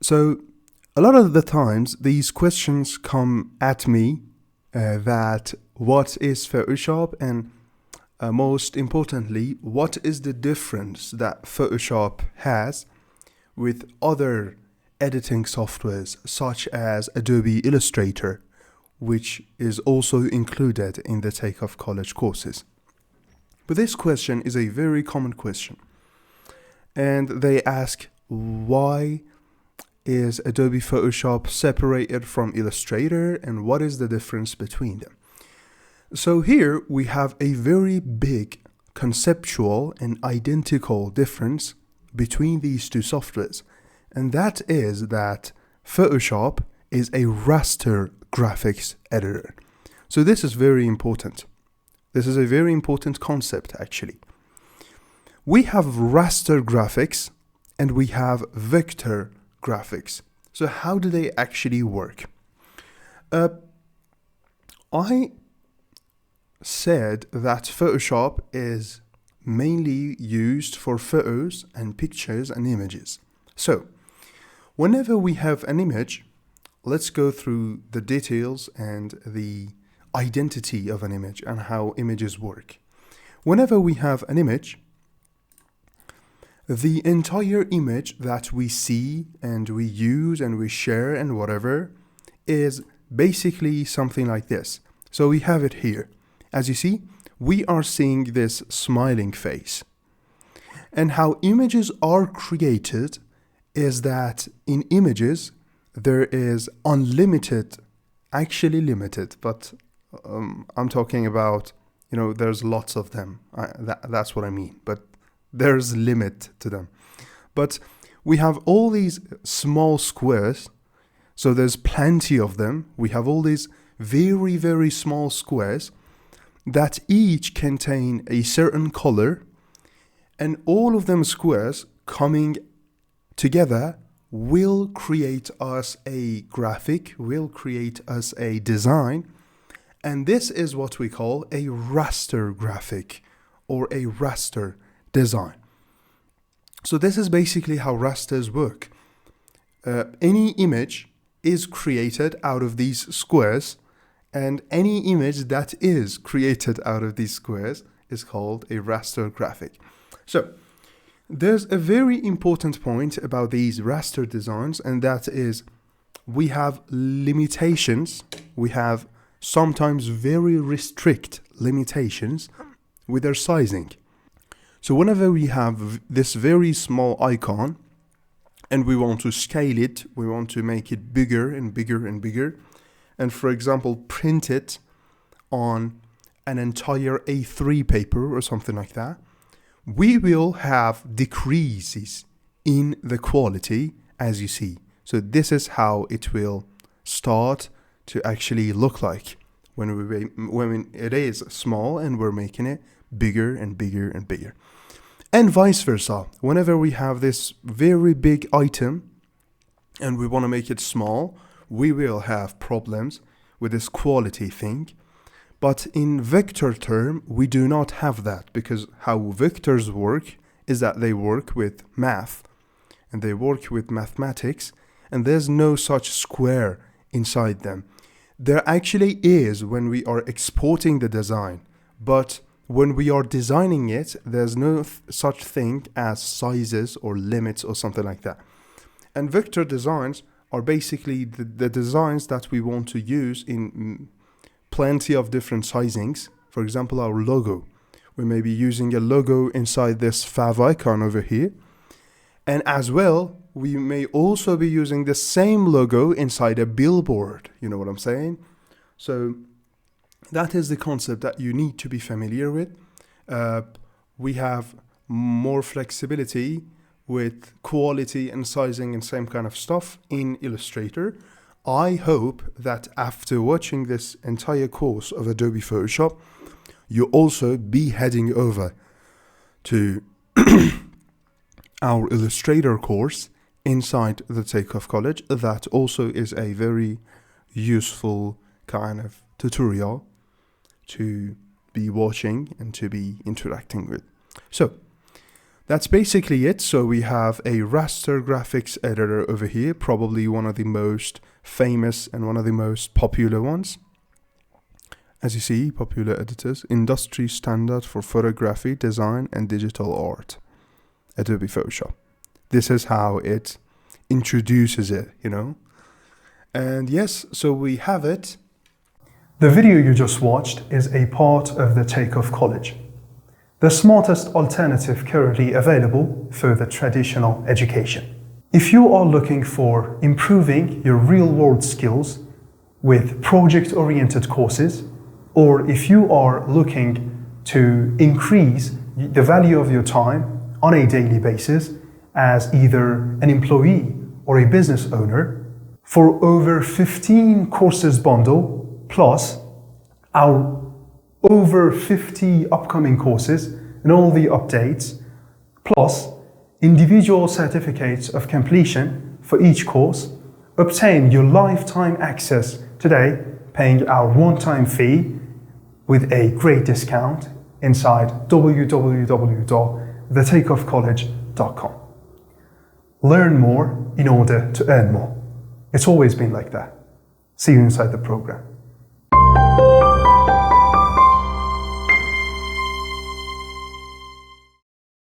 So a lot of the times these questions come at me that what is Photoshop, and most importantly, what is the difference that Photoshop has with other editing softwares such as Adobe Illustrator, which is also included in the Takeoff college courses. But this question is a very common question, and they ask, why is Adobe Photoshop separated from Illustrator, and what is the difference between them? So here we have a very big conceptual and identical difference between these two softwares, and that is that Photoshop is a raster graphics editor. So this is very important. This is a very important concept, actually. We have raster graphics and we have vector graphics. So how do they actually work? I said that Photoshop is mainly used for photos and pictures and images. So whenever we have an image, let's go through the details and the identity of an image and how images work. Whenever we have an image, the entire image that we see and we use and we share and whatever is basically something like this. So we have it here. As you see, we are seeing this smiling face. And how images are created is that in images, there is unlimited, actually limited, but I'm talking about, there's lots of them. That's what I mean. But there's limit to them. But we have all these small squares. So there's plenty of them. We have all these very, very small squares that each contain a certain color. And all of them squares coming together will create us a graphic, will create us a design. And this is what we call a raster graphic or a raster design. So this is basically how rasters work. Any image is created out of these squares, and any image that is created out of these squares is called a raster graphic. So there's a very important point about these raster designs, and that is we have limitations. We have sometimes very strict limitations with their sizing. So whenever we have this very small icon and we want to scale it, we want to make it bigger and bigger and bigger, and for example, print it on an entire A3 paper or something like that, we will have decreases in the quality, as you see. So this is how it will start to actually look like when it is small and we're making it bigger and bigger and bigger. And vice versa. Whenever we have this very big item and we want to make it small, we will have problems with this quality thing. But in vector term, we do not have that, because how vectors work is that they work with math and they work with mathematics, and there's no such square inside them. There actually is when we are exporting the design, but when we are designing it, there's no such thing as sizes or limits or something like that. And vector designs are basically the designs that we want to use in plenty of different sizings. For example, our logo. We may be using a logo inside this fav icon over here. And as well, we may also be using the same logo inside a billboard. You know what I'm saying? So that is the concept that you need to be familiar with. We have more flexibility with quality and sizing and same kind of stuff in Illustrator. I hope that after watching this entire course of Adobe Photoshop, you also be heading over to our Illustrator course inside the Takeoff College. That also is a very useful kind of tutorial to be watching and to be interacting with. So that's basically it. So we have a raster graphics editor over here, probably one of the most famous and one of the most popular ones. As you see, popular editors, industry standard for photography, design, and digital art, Adobe Photoshop. This is how it introduces it, you know. And yes, so we have it. The video you just watched is a part of the Takeoff College, the smartest alternative currently available for the traditional education. If you are looking for improving your real-world skills with project-oriented courses, or if you are looking to increase the value of your time on a daily basis as either an employee or a business owner, for over 15 courses bundle, plus our over 50 upcoming courses and all the updates, plus individual certificates of completion for each course, obtain your lifetime access today, paying our one-time fee with a great discount inside www.thetakeoffcollege.com. Learn more in order to earn more. It's always been like that. See you inside the program.